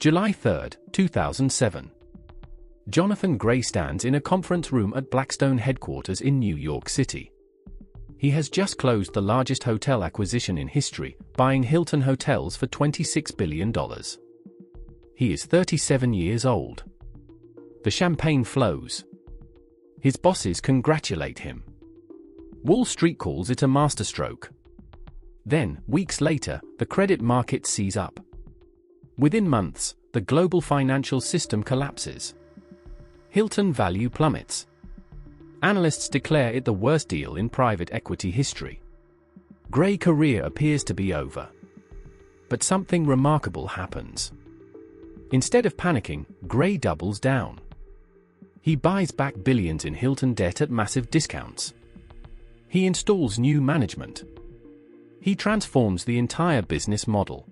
July 3, 2007. Jonathan Gray stands in a conference room at Blackstone headquarters in New York City. He has just closed the largest hotel acquisition in history, buying Hilton hotels for $26 billion. He is 37 years old. The champagne flows. His bosses congratulate him. Wall Street calls it a masterstroke. Then, weeks later, the credit market sees up. Within months, the global financial system collapses. Hilton value plummets. Analysts declare it the worst deal in private equity history. Gray's career appears to be over. But something remarkable happens. Instead of panicking, Gray doubles down. He buys back billions in Hilton debt at massive discounts. He installs new management. He transforms the entire business model.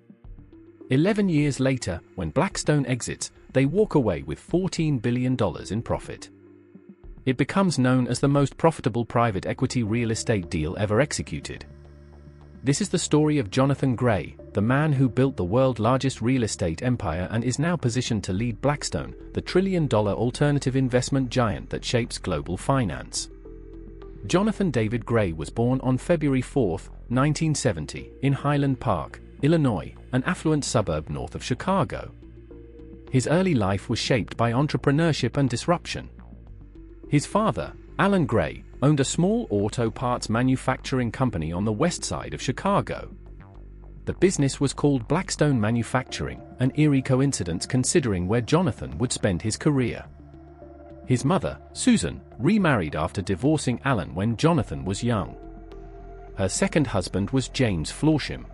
11 years later, when Blackstone exits, they walk away with $14 billion in profit. It becomes known as the most profitable private equity real estate deal ever executed. This is the story of Jonathan Gray, the man who built the world's largest real estate empire and is now positioned to lead Blackstone, the trillion-dollar alternative investment giant that shapes global finance. Jonathan David Gray was born on February 4, 1970, in Highland Park, Illinois, an affluent suburb north of Chicago. His early life was shaped by entrepreneurship and disruption. His father, Alan Gray, owned a small auto parts manufacturing company on the west side of Chicago. The business was called Blackstone Manufacturing, an eerie coincidence considering where Jonathan would spend his career. His mother, Susan, remarried after divorcing Alan when Jonathan was young. Her second husband was James Florsham.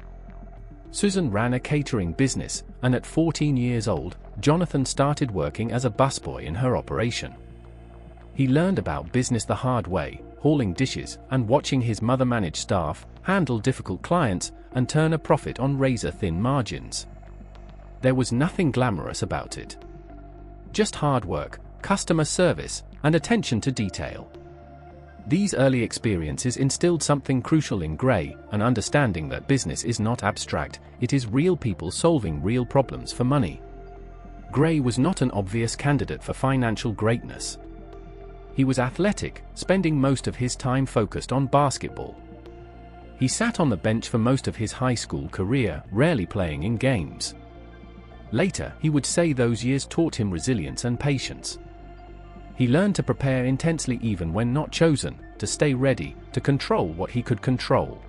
Susan ran a catering business, and at 14 years old, Jonathan started working as a busboy in her operation. He learned about business the hard way, hauling dishes and watching his mother manage staff, handle difficult clients, and turn a profit on razor-thin margins. There was nothing glamorous about it. Just hard work, customer service, and attention to detail. These early experiences instilled something crucial in Gray, an understanding that business is not abstract, it is real people solving real problems for money. Gray was not an obvious candidate for financial greatness. He was athletic, spending most of his time focused on basketball. He sat on the bench for most of his high school career, rarely playing in games. Later, he would say those years taught him resilience and patience. He learned to prepare intensely even when not chosen, to stay ready, to control what he could control.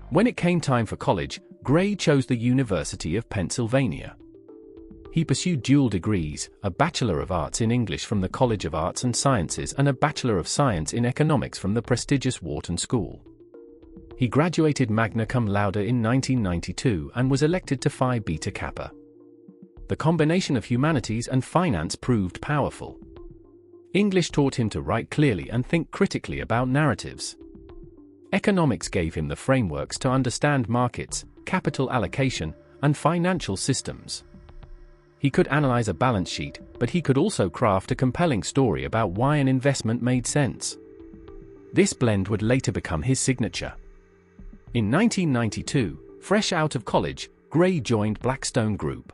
When it came time for college, Gray chose the University of Pennsylvania. He pursued dual degrees, a Bachelor of Arts in English from the College of Arts and Sciences and a Bachelor of Science in Economics from the prestigious Wharton School. He graduated magna cum laude in 1992 and was elected to Phi Beta Kappa. The combination of humanities and finance proved powerful. English taught him to write clearly and think critically about narratives. Economics gave him the frameworks to understand markets, capital allocation, and financial systems. He could analyze a balance sheet, but he could also craft a compelling story about why an investment made sense. This blend would later become his signature. In 1992, fresh out of college, Gray joined Blackstone Group.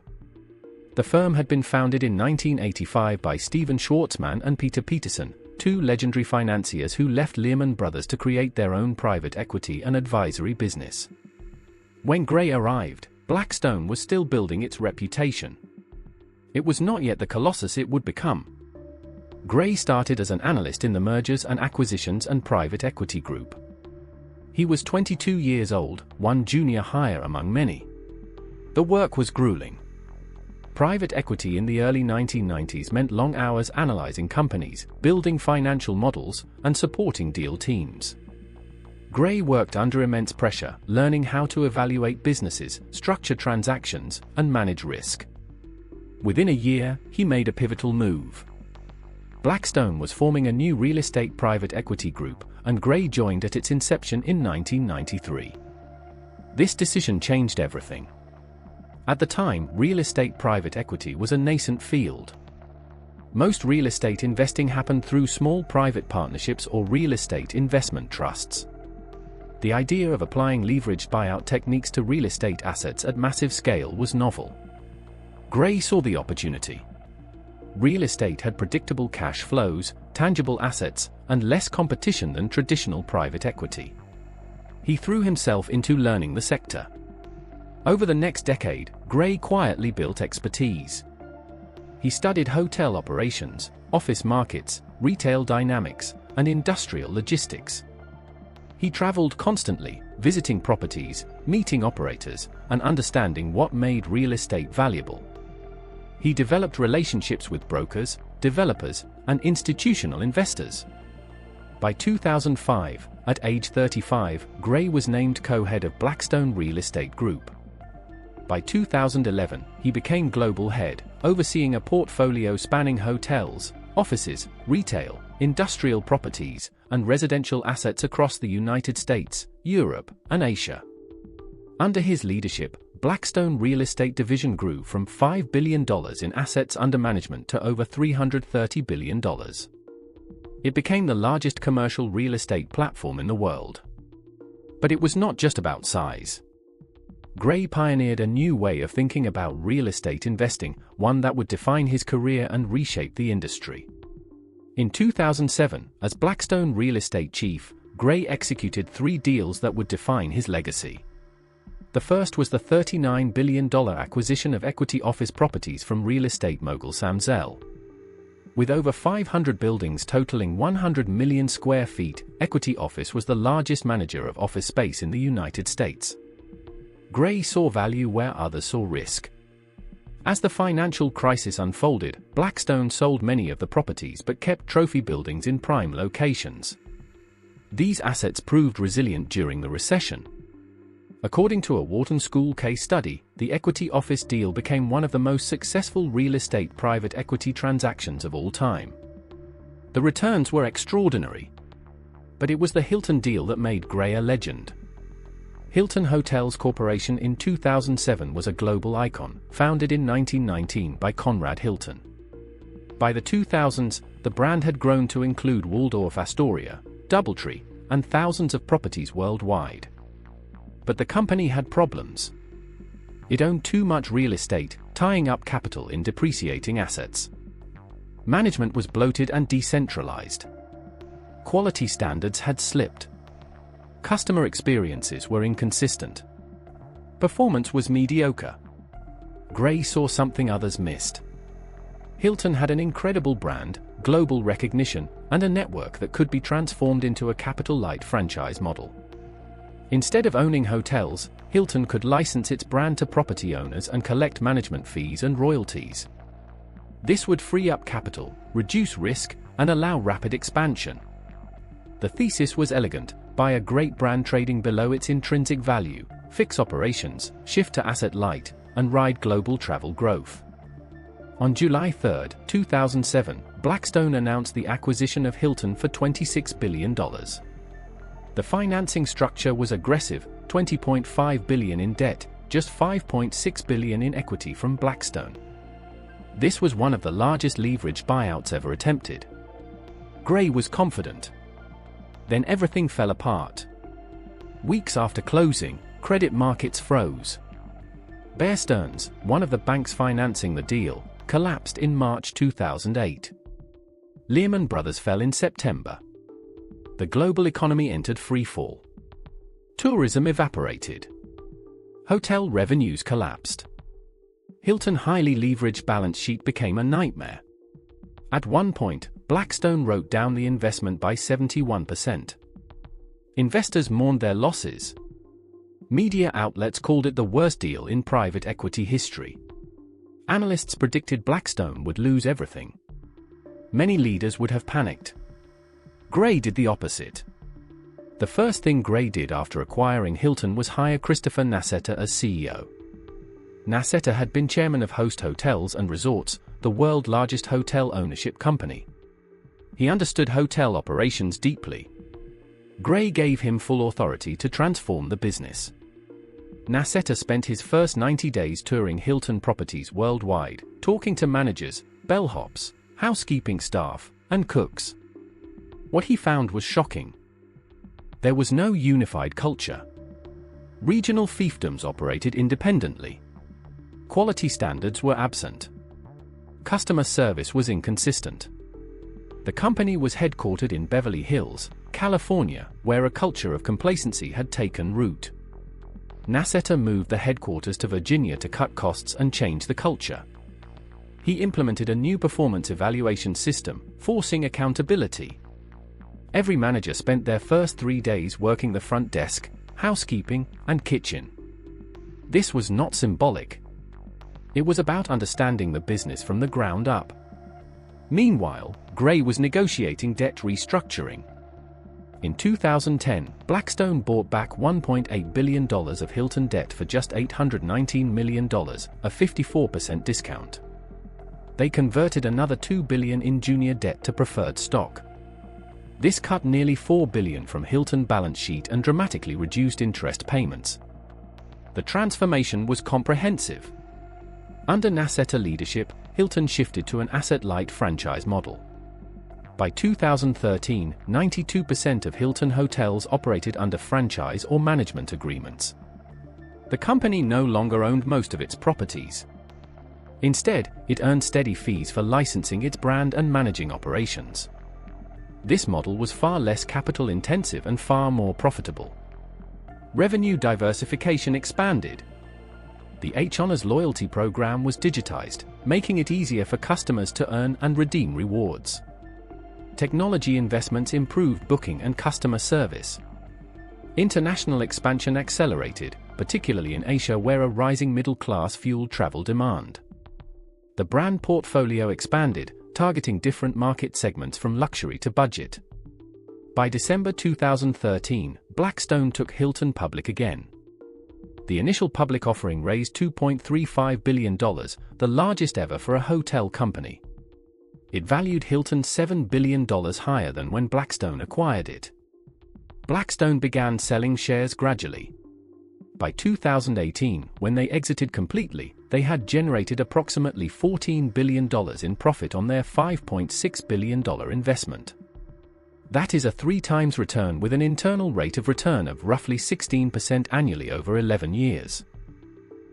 The firm had been founded in 1985 by Stephen Schwarzman and Peter Peterson, two legendary financiers who left Lehman Brothers to create their own private equity and advisory business. When Gray arrived, Blackstone was still building its reputation. It was not yet the colossus it would become. Gray started as an analyst in the mergers and acquisitions and private equity group. He was 22 years old, one junior hire among many. The work was grueling. Private equity in the early 1990s meant long hours analyzing companies, building financial models, and supporting deal teams. Gray worked under immense pressure, learning how to evaluate businesses, structure transactions, and manage risk. Within a year, he made a pivotal move. Blackstone was forming a new real estate private equity group, and Gray joined at its inception in 1993. This decision changed everything. At the time, real estate private equity was a nascent field. Most real estate investing happened through small private partnerships or real estate investment trusts. The idea of applying leveraged buyout techniques to real estate assets at massive scale was novel. Gray saw the opportunity. Real estate had predictable cash flows, tangible assets, and less competition than traditional private equity. He threw himself into learning the sector. Over the next decade, Gray quietly built expertise. He studied hotel operations, office markets, retail dynamics, and industrial logistics. He traveled constantly, visiting properties, meeting operators, and understanding what made real estate valuable. He developed relationships with brokers, developers, and institutional investors. By 2005, at age 35, Gray was named co-head of Blackstone Real Estate Group. By 2011, he became global head, overseeing a portfolio spanning hotels, offices, retail, industrial properties, and residential assets across the United States, Europe, and Asia. Under his leadership, Blackstone Real Estate Division grew from $5 billion in assets under management to over $330 billion. It became the largest commercial real estate platform in the world. But it was not just about size. Gray pioneered a new way of thinking about real estate investing, one that would define his career and reshape the industry. In 2007, as Blackstone Real Estate Chief, Gray executed 3 deals that would define his legacy. The first was the $39 billion acquisition of equity office properties from real estate mogul Sam Zell. With over 500 buildings totaling 100 million square feet, Equity Office was the largest manager of office space in the United States. Gray saw value where others saw risk. As the financial crisis unfolded, Blackstone sold many of the properties but kept trophy buildings in prime locations. These assets proved resilient during the recession. According to a Wharton School case study, the Equity Office deal became one of the most successful real estate private equity transactions of all time. The returns were extraordinary. But it was the Hilton deal that made Gray a legend. Hilton Hotels Corporation in 2007 was a global icon, founded in 1919 by Conrad Hilton. By the 2000s, the brand had grown to include Waldorf Astoria, DoubleTree, and thousands of properties worldwide. But the company had problems. It owned too much real estate, tying up capital in depreciating assets. Management was bloated and decentralized. Quality standards had slipped. Customer experiences were inconsistent. Performance was mediocre. Gray saw something others missed. Hilton had an incredible brand, global recognition, and a network that could be transformed into a capital-light franchise model. Instead of owning hotels, Hilton could license its brand to property owners and collect management fees and royalties. This would free up capital, reduce risk, and allow rapid expansion. The thesis was elegant: buy a great brand trading below its intrinsic value, fix operations, shift to asset light, and ride global travel growth. On July 3, 2007, Blackstone announced the acquisition of Hilton for $26 billion. The financing structure was aggressive: $20.5 billion in debt, just $5.6 billion in equity from Blackstone. This was one of the largest leveraged buyouts ever attempted. Gray was confident. Then everything fell apart. Weeks after closing, credit markets froze. Bear Stearns, one of the banks financing the deal, collapsed in March 2008. Lehman Brothers fell in September. The global economy entered freefall. Tourism evaporated. Hotel revenues collapsed. Hilton's highly leveraged balance sheet became a nightmare. At one point, Blackstone wrote down the investment by 71%. Investors mourned their losses. Media outlets called it the worst deal in private equity history. Analysts predicted Blackstone would lose everything. Many leaders would have panicked. Gray did the opposite. The first thing Gray did after acquiring Hilton was hire Christopher Nasetta as CEO. Nasetta had been chairman of Host Hotels and Resorts, the world's largest hotel ownership company. He understood hotel operations deeply. Gray gave him full authority to transform the business. Nasetta spent his first 90 days touring Hilton properties worldwide, talking to managers, bellhops, housekeeping staff, and cooks. What he found was shocking. There was no unified culture. Regional fiefdoms operated independently. Quality standards were absent. Customer service was inconsistent. The company was headquartered in Beverly Hills, California, where a culture of complacency had taken root. Nasetta moved the headquarters to Virginia to cut costs and change the culture. He implemented a new performance evaluation system, forcing accountability. Every manager spent their first 3 days working the front desk, housekeeping, and kitchen. This was not symbolic. It was about understanding the business from the ground up. Meanwhile, Gray was negotiating debt restructuring. In 2010, Blackstone bought back $1.8 billion of Hilton debt for just $819 million, a 54% discount. They converted another $2 billion in junior debt to preferred stock. This cut nearly $4 billion from Hilton balance sheet and dramatically reduced interest payments. The transformation was comprehensive. Under Nasetta leadership, Hilton shifted to an asset-light franchise model. By 2013, 92% of Hilton hotels operated under franchise or management agreements. The company no longer owned most of its properties. Instead, it earned steady fees for licensing its brand and managing operations. This model was far less capital-intensive and far more profitable. Revenue diversification expanded. The H-Honors loyalty program was digitized, making it easier for customers to earn and redeem rewards. Technology investments improved booking and customer service. International expansion accelerated, particularly in Asia where a rising middle class fueled travel demand. The brand portfolio expanded, targeting different market segments from luxury to budget. By December 2013, Blackstone took Hilton public again. The initial public offering raised $2.35 billion, the largest ever for a hotel company. It valued Hilton $7 billion higher than when Blackstone acquired it. Blackstone began selling shares gradually. By 2018, when they exited completely, they had generated approximately $14 billion in profit on their $5.6 billion investment. That is a 3 times return with an internal rate of return of roughly 16% annually over 11 years.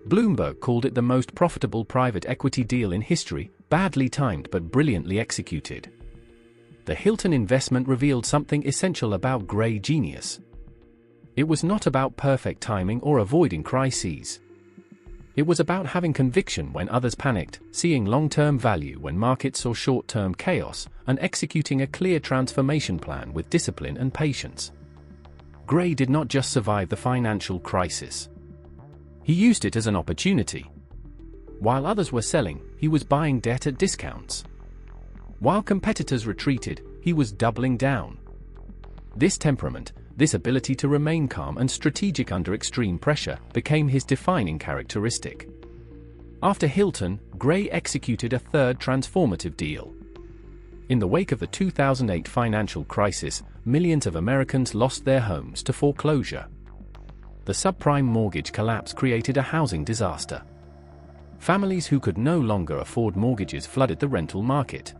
Bloomberg called it the most profitable private equity deal in history, badly timed but brilliantly executed. The Hilton investment revealed something essential about Gray genius. It was not about perfect timing or avoiding crises. It was about having conviction when others panicked, seeing long-term value when markets saw short-term chaos, and executing a clear transformation plan with discipline and patience. Gray did not just survive the financial crisis. He used it as an opportunity. While others were selling, he was buying debt at discounts. While competitors retreated, he was doubling down. This temperament, this ability to remain calm and strategic under extreme pressure, became his defining characteristic. After Hilton, Gray executed a third transformative deal. In the wake of the 2008 financial crisis, millions of Americans lost their homes to foreclosure. The subprime mortgage collapse created a housing disaster. Families who could no longer afford mortgages flooded the rental market.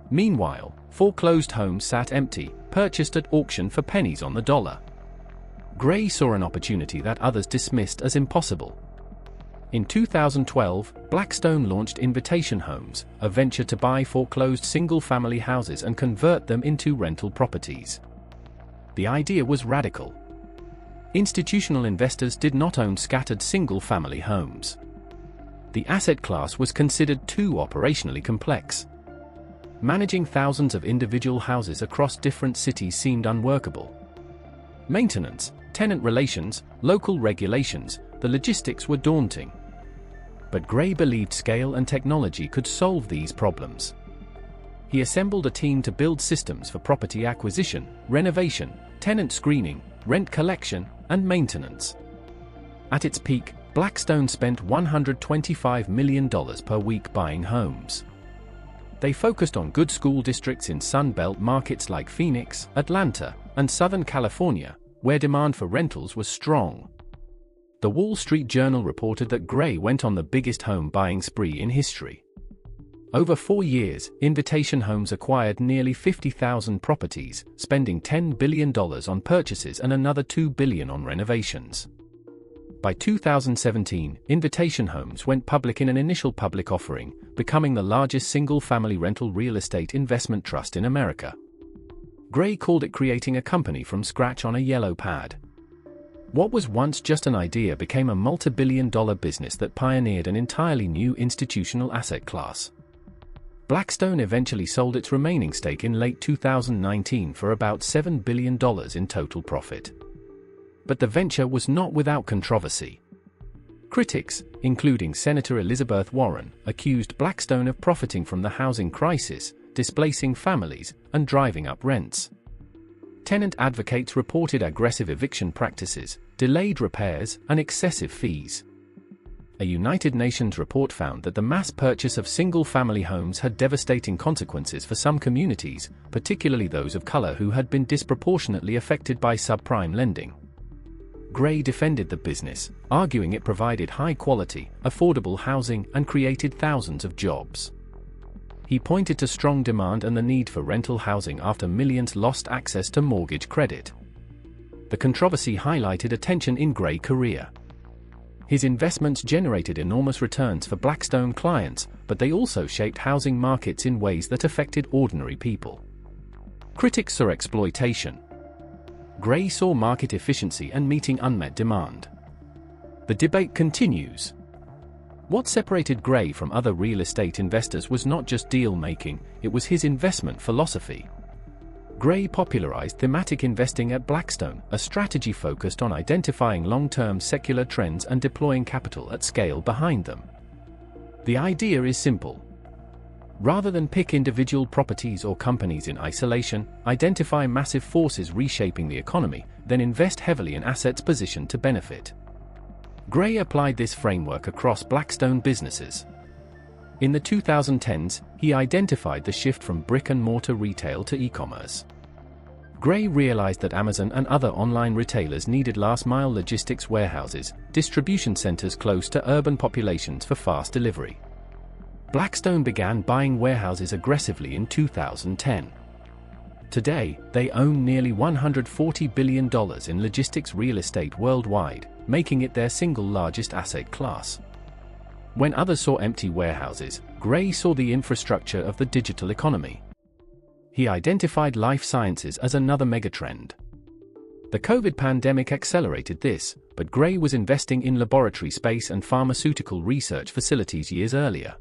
Meanwhile, foreclosed homes sat empty, purchased at auction for pennies on the dollar. Gray saw an opportunity that others dismissed as impossible. In 2012, Blackstone launched Invitation Homes, a venture to buy foreclosed single-family houses and convert them into rental properties. The idea was radical. Institutional investors did not own scattered single-family homes. The asset class was considered too operationally complex. Managing thousands of individual houses across different cities seemed unworkable. Maintenance, tenant relations, local regulations, the logistics were daunting. But Gray believed scale and technology could solve these problems. He assembled a team to build systems for property acquisition, renovation, tenant screening, rent collection, and maintenance. At its peak, Blackstone spent $125 million per week buying homes. They focused on good school districts in Sun Belt markets like Phoenix, Atlanta, and Southern California, where demand for rentals was strong. The Wall Street Journal reported that Gray went on the biggest home buying spree in history. Over 4 years, Invitation Homes acquired nearly 50,000 properties, spending $10 billion on purchases and another $2 billion on renovations. By 2017, Invitation Homes went public in an initial public offering, becoming the largest single-family rental real estate investment trust in America. Gray called it creating a company from scratch on a yellow pad. What was once just an idea became a multi-billion-dollar business that pioneered an entirely new institutional asset class. Blackstone eventually sold its remaining stake in late 2019 for about $7 billion in total profit. But the venture was not without controversy. Critics, including Senator Elizabeth Warren, accused Blackstone of profiting from the housing crisis, displacing families, and driving up rents. Tenant advocates reported aggressive eviction practices, delayed repairs, and excessive fees. A United Nations report found that the mass purchase of single-family homes had devastating consequences for some communities, particularly those of color who had been disproportionately affected by subprime lending. Gray defended the business, arguing it provided high-quality, affordable housing and created thousands of jobs. He pointed to strong demand and the need for rental housing after millions lost access to mortgage credit. The controversy highlighted a tension in Gray's career. His investments generated enormous returns for Blackstone clients, but they also shaped housing markets in ways that affected ordinary people. Critics saw exploitation. Gray saw market efficiency and meeting unmet demand. The debate continues. What separated Gray from other real estate investors was not just deal-making, it was his investment philosophy. Gray popularized thematic investing at Blackstone, a strategy focused on identifying long-term secular trends and deploying capital at scale behind them. The idea is simple. Rather than pick individual properties or companies in isolation, identify massive forces reshaping the economy, then invest heavily in assets positioned to benefit. Gray applied this framework across Blackstone businesses. In the 2010s, he identified the shift from brick-and-mortar retail to e-commerce. Gray realized that Amazon and other online retailers needed last-mile logistics warehouses, distribution centers close to urban populations for fast delivery. Blackstone began buying warehouses aggressively in 2010. Today, they own nearly $140 billion in logistics real estate worldwide, making it their single largest asset class. When others saw empty warehouses, Gray saw the infrastructure of the digital economy. He identified life sciences as another megatrend. The COVID pandemic accelerated this, but Gray was investing in laboratory space and pharmaceutical research facilities years earlier.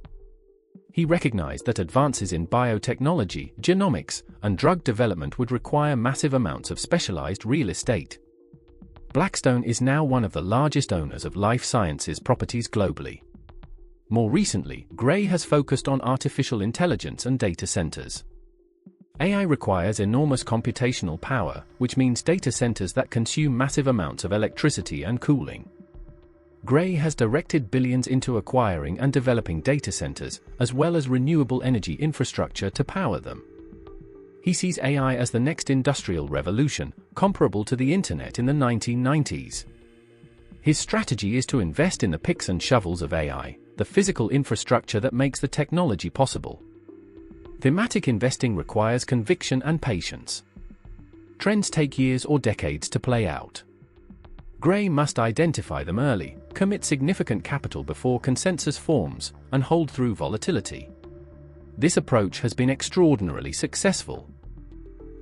He recognized that advances in biotechnology, genomics, and drug development would require massive amounts of specialized real estate. Blackstone is now one of the largest owners of life sciences properties globally. More recently, Gray has focused on artificial intelligence and data centers. AI requires enormous computational power, which means data centers that consume massive amounts of electricity and cooling. Gray has directed billions into acquiring and developing data centers, as well as renewable energy infrastructure to power them. He sees AI as the next industrial revolution, comparable to the Internet in the 1990s. His strategy is to invest in the picks and shovels of AI, the physical infrastructure that makes the technology possible. Thematic investing requires conviction and patience. Trends take years or decades to play out. Gray must identify them early, commit significant capital before consensus forms, and hold through volatility. This approach has been extraordinarily successful.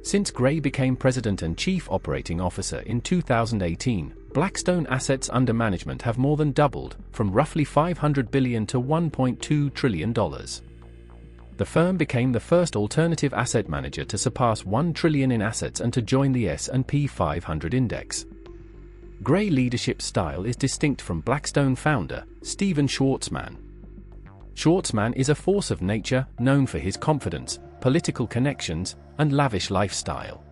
Since Gray became president and chief operating officer in 2018, Blackstone assets under management have more than doubled, from roughly $500 billion to $1.2 trillion. The firm became the first alternative asset manager to surpass $1 trillion in assets and to join the S&P 500 index. Gray leadership style is distinct from Blackstone founder, Stephen Schwarzman. Schwarzman is a force of nature, known for his confidence, political connections, and lavish lifestyle.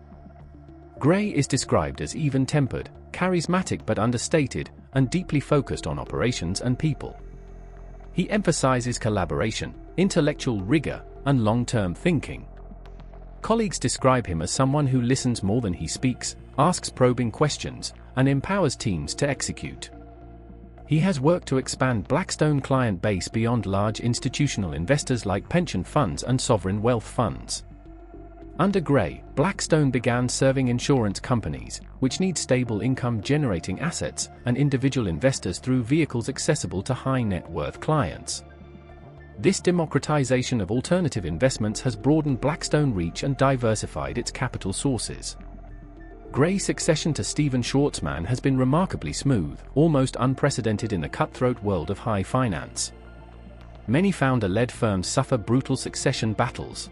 Gray is described as even-tempered, charismatic but understated, and deeply focused on operations and people. He emphasizes collaboration, intellectual rigor, and long-term thinking. Colleagues describe him as someone who listens more than he speaks, asks probing questions, and empowers teams to execute. He has worked to expand Blackstone client base beyond large institutional investors like pension funds and sovereign wealth funds. Under Gray, Blackstone began serving insurance companies, which need stable income-generating assets, and individual investors through vehicles accessible to high-net-worth clients. This democratization of alternative investments has broadened Blackstone's reach and diversified its capital sources. Gray's succession to Stephen Schwarzman has been remarkably smooth, almost unprecedented in the cutthroat world of high finance. Many founder-led firms suffer brutal succession battles.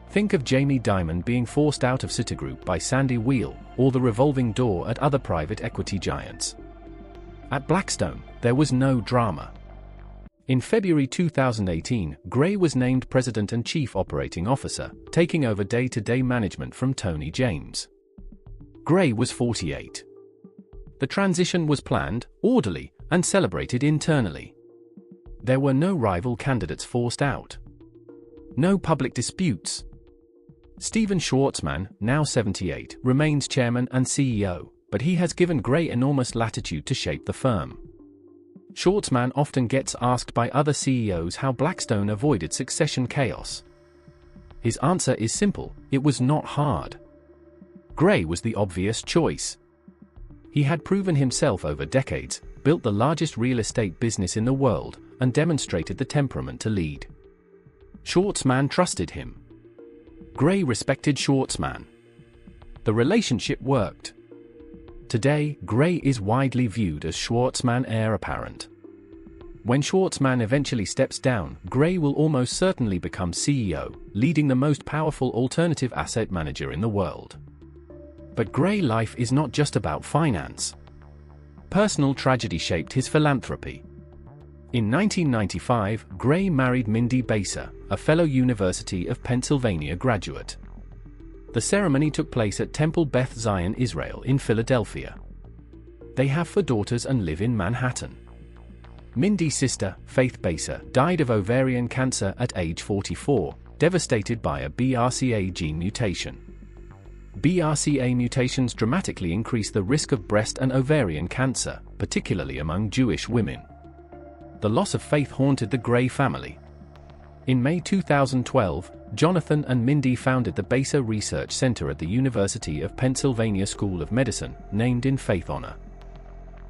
Think of Jamie Dimon being forced out of Citigroup by Sandy Weill, or the revolving door at other private equity giants. At Blackstone, there was no drama. In February 2018, Gray was named President and Chief Operating Officer, taking over day-to-day management from Tony James. Gray was 48. The transition was planned, orderly, and celebrated internally. There were no rival candidates forced out. No public disputes. Stephen Schwarzman, now 78, remains chairman and CEO, but he has given Gray enormous latitude to shape the firm. Schwarzman often gets asked by other CEOs how Blackstone avoided succession chaos. His answer is simple: it was not hard. Gray was the obvious choice. He had proven himself over decades, built the largest real estate business in the world, and demonstrated the temperament to lead. Schwarzman trusted him. Gray respected Schwarzman. The relationship worked. Today, Gray is widely viewed as Schwarzman heir apparent. When Schwarzman eventually steps down, Gray will almost certainly become CEO, leading the most powerful alternative asset manager in the world. But Gray's life is not just about finance. Personal tragedy shaped his philanthropy. In 1995, Gray married Mindy Baser, a fellow University of Pennsylvania graduate. The ceremony took place at Temple Beth Zion Israel in Philadelphia. They have 4 daughters and live in Manhattan. Mindy's sister, Faith Baser, died of ovarian cancer at age 44, devastated by a BRCA gene mutation. BRCA mutations dramatically increase the risk of breast and ovarian cancer, particularly among Jewish women. The loss of Faith haunted the Gray family. In May 2012, Jonathan and Mindy founded the Baser Research Center at the University of Pennsylvania School of Medicine, named in Faith's honor.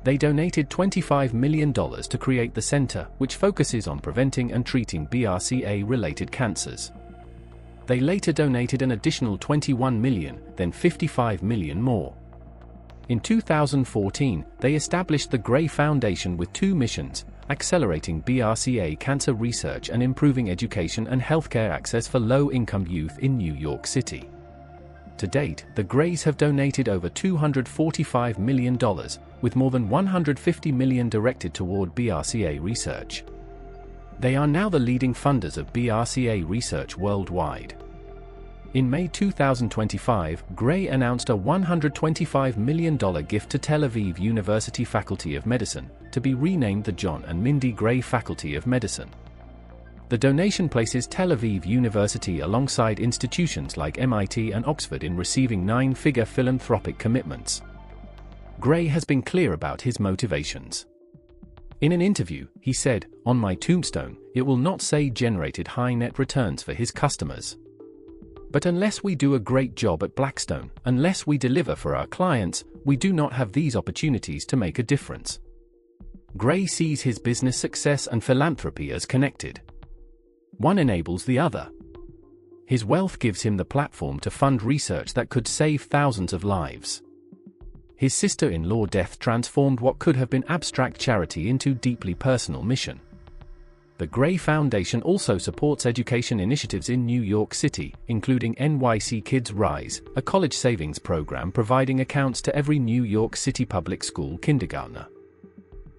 They donated $25 million to create the center, which focuses on preventing and treating BRCA-related cancers. They later donated an additional $21 million, then $55 million more. In 2014, they established the Gray Foundation with 2 missions: accelerating BRCA cancer research and improving education and healthcare access for low-income youth in New York City. To date, the Grays have donated over $245 million, with more than $150 million directed toward BRCA research. They are now the leading funders of BRCA research worldwide. In May 2025, Gray announced a $125 million gift to Tel Aviv University Faculty of Medicine, to be renamed the John and Mindy Gray Faculty of Medicine. The donation places Tel Aviv University alongside institutions like MIT and Oxford in receiving 9-figure philanthropic commitments. Gray has been clear about his motivations. In an interview, he said, "On my tombstone, it will not say generated high net returns for his customers. But unless we do a great job at Blackstone, unless we deliver for our clients, we do not have these opportunities to make a difference." Gray sees his business success and philanthropy as connected. One enables the other. His wealth gives him the platform to fund research that could save thousands of lives. His sister-in-law death transformed what could have been abstract charity into deeply personal mission. The Gray Foundation also supports education initiatives in New York City, including NYC Kids Rise, a college savings program providing accounts to every New York City public school kindergartner.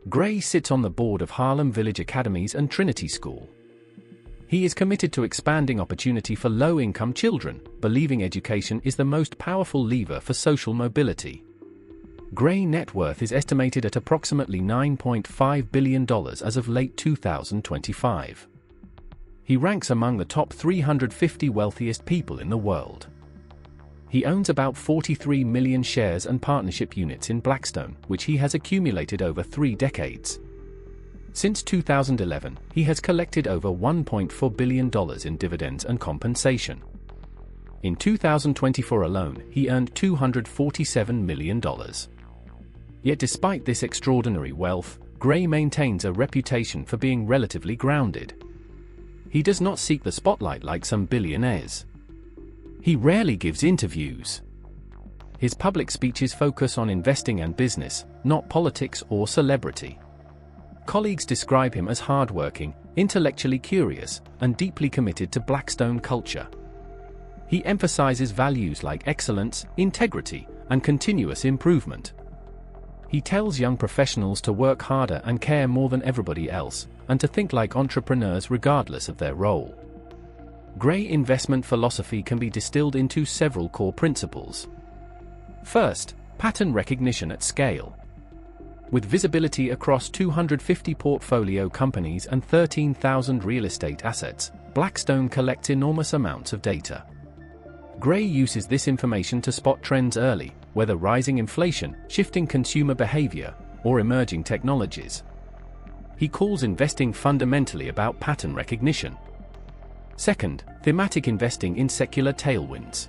Gray sits on the board of Harlem Village Academies and Trinity School. He is committed to expanding opportunity for low-income children, believing education is the most powerful lever for social mobility. Gray net worth is estimated at approximately $9.5 billion as of late 2025. He ranks among the top 350 wealthiest people in the world. He owns about 43 million shares and partnership units in Blackstone, which he has accumulated over 3 decades. Since 2011, he has collected over $1.4 billion in dividends and compensation. In 2024 alone, he earned $247 million. Yet despite this extraordinary wealth, Gray maintains a reputation for being relatively grounded. He does not seek the spotlight like some billionaires. He rarely gives interviews. His public speeches focus on investing and business, not politics or celebrity. Colleagues describe him as hardworking, intellectually curious, and deeply committed to Blackstone culture. He emphasizes values like excellence, integrity, and continuous improvement. He tells young professionals to work harder and care more than everybody else, and to think like entrepreneurs regardless of their role. Gray investment philosophy can be distilled into several core principles. First, pattern recognition at scale. With visibility across 250 portfolio companies and 13,000 real estate assets, Blackstone collects enormous amounts of data. Gray uses this information to spot trends early, whether rising inflation, shifting consumer behavior, or emerging technologies. He calls investing fundamentally about pattern recognition. Second, thematic investing in secular tailwinds.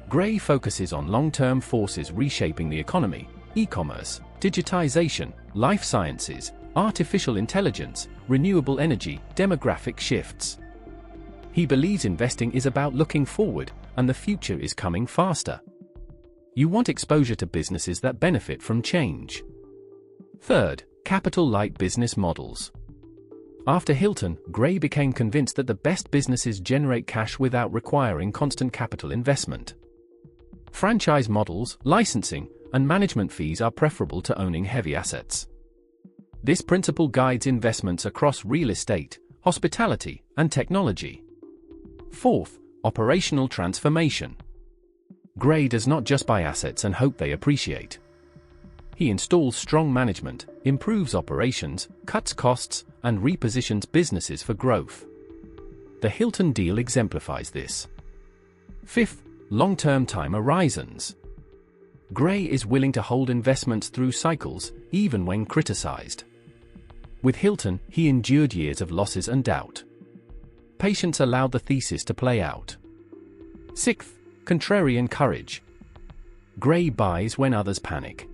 Gray focuses on long-term forces reshaping the economy: e-commerce, digitization, life sciences, artificial intelligence, renewable energy, demographic shifts. He believes investing is about looking forward, and the future is coming faster. You want exposure to businesses that benefit from change. Third, capital-light business models. After Hilton, Gray became convinced that the best businesses generate cash without requiring constant capital investment. Franchise models, licensing, and management fees are preferable to owning heavy assets. This principle guides investments across real estate, hospitality, and technology. Fourth, operational transformation. Gray does not just buy assets and hope they appreciate. He installs strong management, improves operations, cuts costs, and repositions businesses for growth. The Hilton deal exemplifies this. Fifth, long-term time horizons. Gray is willing to hold investments through cycles, even when criticized. With Hilton, he endured years of losses and doubt. Patience allowed the thesis to play out. Sixth, contrarian courage. Gray buys when others panic.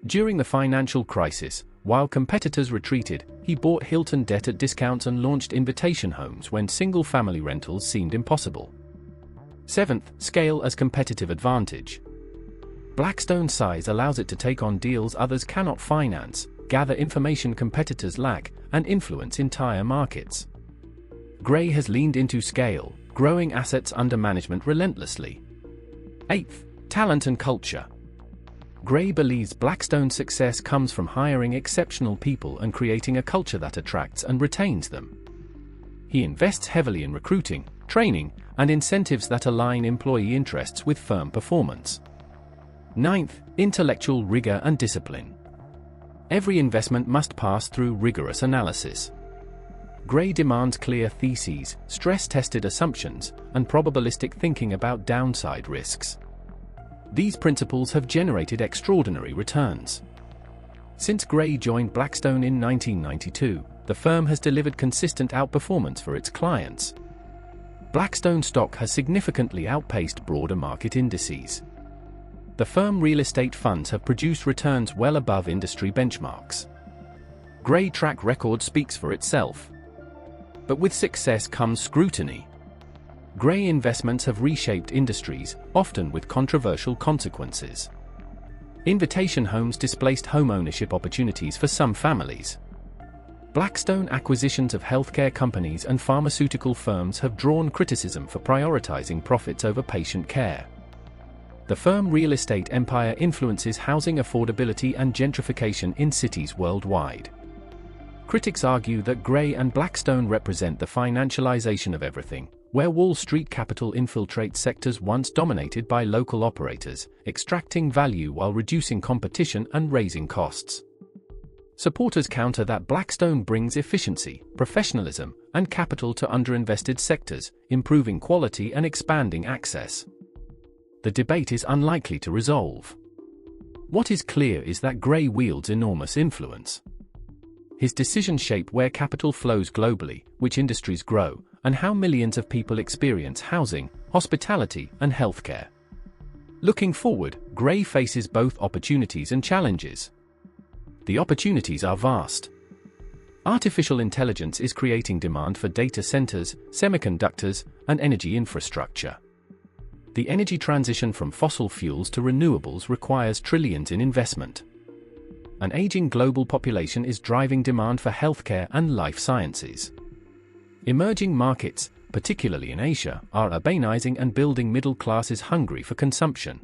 During the financial crisis, while competitors retreated, he bought Hilton debt at discounts and launched invitation homes when single-family rentals seemed impossible. Seventh, scale as competitive advantage. Blackstone's size allows it to take on deals others cannot finance, gather information competitors lack, and influence entire markets. Gray has leaned into scale, growing assets under management relentlessly. Eighth, talent and culture. Gray believes Blackstone's success comes from hiring exceptional people and creating a culture that attracts and retains them. He invests heavily in recruiting, training, and incentives that align employee interests with firm performance. Ninth, intellectual rigor and discipline. Every investment must pass through rigorous analysis. Gray demands clear theses, stress-tested assumptions, and probabilistic thinking about downside risks. These principles have generated extraordinary returns. Since Gray joined Blackstone in 1992, the firm has delivered consistent outperformance for its clients. Blackstone stock has significantly outpaced broader market indices. The firm real estate funds have produced returns well above industry benchmarks. Gray track record speaks for itself. But with success comes scrutiny. Gray investments have reshaped industries, often with controversial consequences. Invitation homes displaced home ownership opportunities for some families. Blackstone acquisitions of healthcare companies and pharmaceutical firms have drawn criticism for prioritizing profits over patient care. The firm real estate empire influences housing affordability and gentrification in cities worldwide. Critics argue that Gray and Blackstone represent the financialization of everything, where Wall Street capital infiltrates sectors once dominated by local operators, extracting value while reducing competition and raising costs. Supporters counter that Blackstone brings efficiency, professionalism, and capital to underinvested sectors, improving quality and expanding access. The debate is unlikely to resolve. What is clear is that Gray wields enormous influence. His decisions shape where capital flows globally, which industries grow, and how millions of people experience housing, hospitality, and healthcare. Looking forward, Gray faces both opportunities and challenges. The opportunities are vast. Artificial intelligence is creating demand for data centers, semiconductors, and energy infrastructure. The energy transition from fossil fuels to renewables requires trillions in investment. An aging global population is driving demand for healthcare and life sciences. Emerging markets, particularly in Asia, are urbanizing and building middle classes hungry for consumption.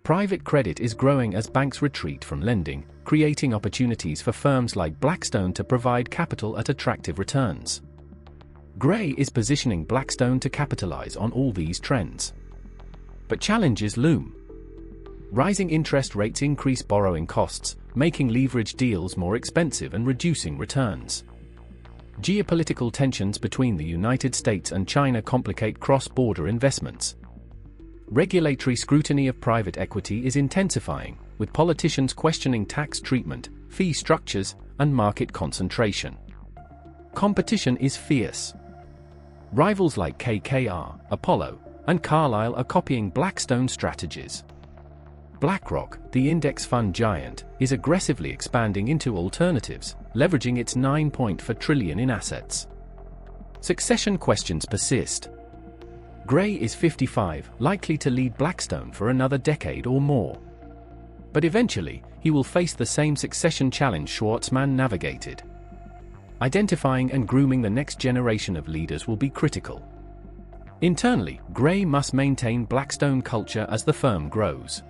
Private credit is growing as banks retreat from lending, creating opportunities for firms like Blackstone to provide capital at attractive returns. Gray is positioning Blackstone to capitalize on all these trends. But challenges loom. Rising interest rates increase borrowing costs, making leveraged deals more expensive and reducing returns. Geopolitical tensions between the United States and China complicate cross-border investments. Regulatory scrutiny of private equity is intensifying, with politicians questioning tax treatment, fee structures, and market concentration. Competition is fierce. Rivals like KKR, Apollo, and Carlyle are copying Blackstone strategies. BlackRock, the index fund giant, is aggressively expanding into alternatives, leveraging its $9.4 trillion in assets. Succession questions persist. Gray is 55, likely to lead Blackstone for another decade or more. But eventually, he will face the same succession challenge Schwarzman navigated. Identifying and grooming the next generation of leaders will be critical. Internally, Gray must maintain Blackstone culture as the firm grows.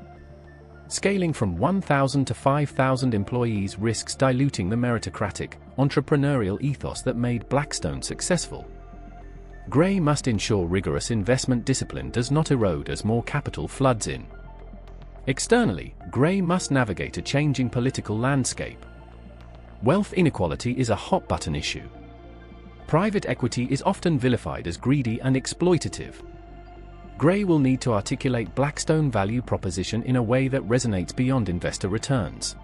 Scaling from 1,000 to 5,000 employees risks diluting the meritocratic, entrepreneurial ethos that made Blackstone successful. Gray must ensure rigorous investment discipline does not erode as more capital floods in. Externally, Gray must navigate a changing political landscape. Wealth inequality is a hot-button issue. Private equity is often vilified as greedy and exploitative. Gray will need to articulate Blackstone value proposition in a way that resonates beyond investor returns.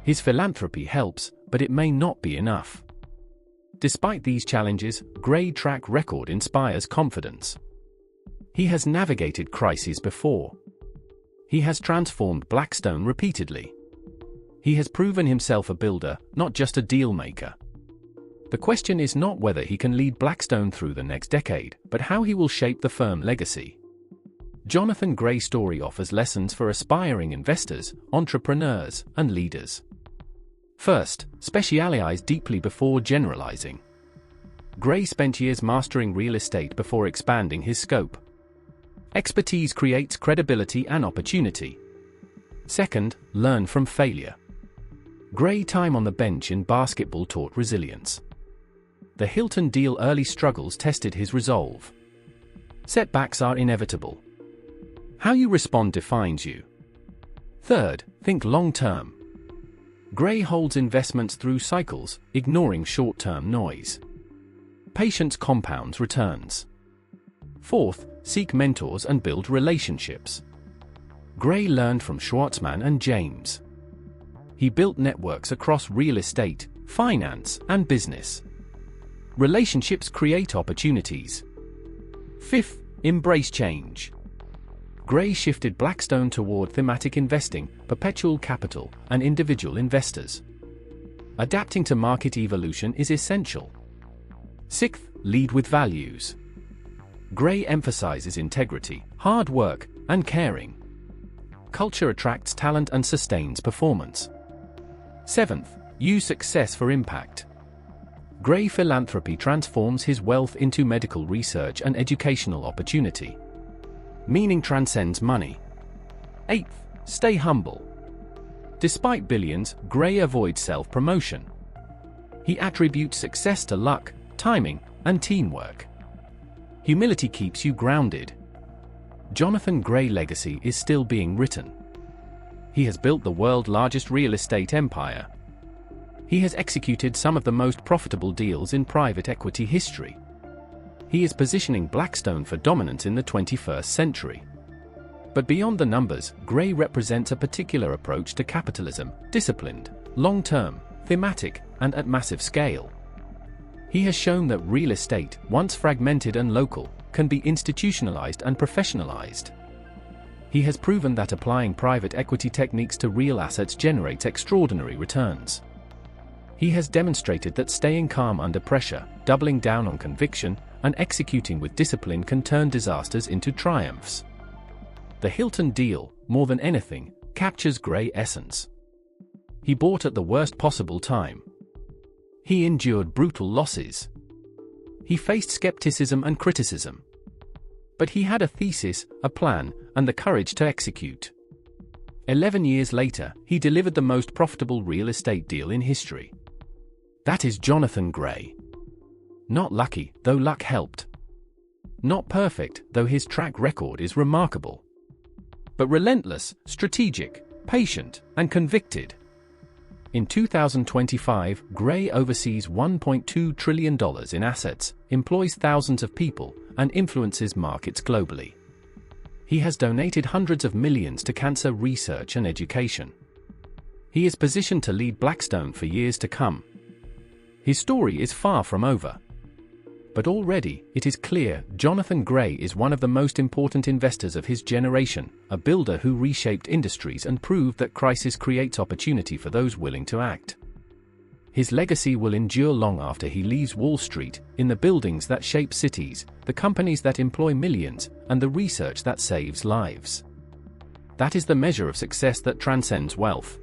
His philanthropy helps, but it may not be enough. Despite these challenges, Gray's track record inspires confidence. He has navigated crises before. He has transformed Blackstone repeatedly. He has proven himself a builder, not just a deal maker. The question is not whether he can lead Blackstone through the next decade, but how he will shape the firm legacy. Jonathan Gray's story offers lessons for aspiring investors, entrepreneurs, and leaders. First, specialize deeply before generalizing. Gray spent years mastering real estate before expanding his scope. Expertise creates credibility and opportunity. Second, learn from failure. Gray's time on the bench in basketball taught resilience. The Hilton deal early struggles tested his resolve. Setbacks are inevitable. How you respond defines you. Third, think long-term. Gray holds investments through cycles, ignoring short-term noise. Patience compounds returns. Fourth, seek mentors and build relationships. Gray learned from Schwarzman and James. He built networks across real estate, finance, and business. Relationships create opportunities. Fifth, embrace change. Gray shifted Blackstone toward thematic investing, perpetual capital, and individual investors. Adapting to market evolution is essential. Sixth, lead with values. Gray emphasizes integrity, hard work, and caring. Culture attracts talent and sustains performance. Seventh, use success for impact. Gray philanthropy transforms his wealth into medical research and educational opportunity. Meaning transcends money. Eighth, stay humble. Despite billions, Gray avoids self-promotion. He attributes success to luck, timing, and teamwork. Humility keeps you grounded. Jonathan Gray's legacy is still being written. He has built the world's largest real estate empire. He has executed some of the most profitable deals in private equity history. He is positioning Blackstone for dominance in the 21st century. But beyond the numbers, Gray represents a particular approach to capitalism, disciplined, long-term, thematic, and at massive scale. He has shown that real estate, once fragmented and local, can be institutionalized and professionalized. He has proven that applying private equity techniques to real assets generates extraordinary returns. He has demonstrated that staying calm under pressure, doubling down on conviction, and executing with discipline can turn disasters into triumphs. The Hilton deal, more than anything, captures Gray essence. He bought at the worst possible time. He endured brutal losses. He faced skepticism and criticism. But he had a thesis, a plan, and the courage to execute. 11 years later, he delivered the most profitable real estate deal in history. That is Jonathan Gray. Not lucky, though luck helped. Not perfect, though his track record is remarkable. But relentless, strategic, patient, and convicted. In 2025, Gray oversees $1.2 trillion in assets, employs thousands of people, and influences markets globally. He has donated hundreds of millions to cancer research and education. He is positioned to lead Blackstone for years to come. His story is far from over. But already, it is clear, Jonathan Gray is one of the most important investors of his generation, a builder who reshaped industries and proved that crisis creates opportunity for those willing to act. His legacy will endure long after he leaves Wall Street, in the buildings that shape cities, the companies that employ millions, and the research that saves lives. That is the measure of success that transcends wealth.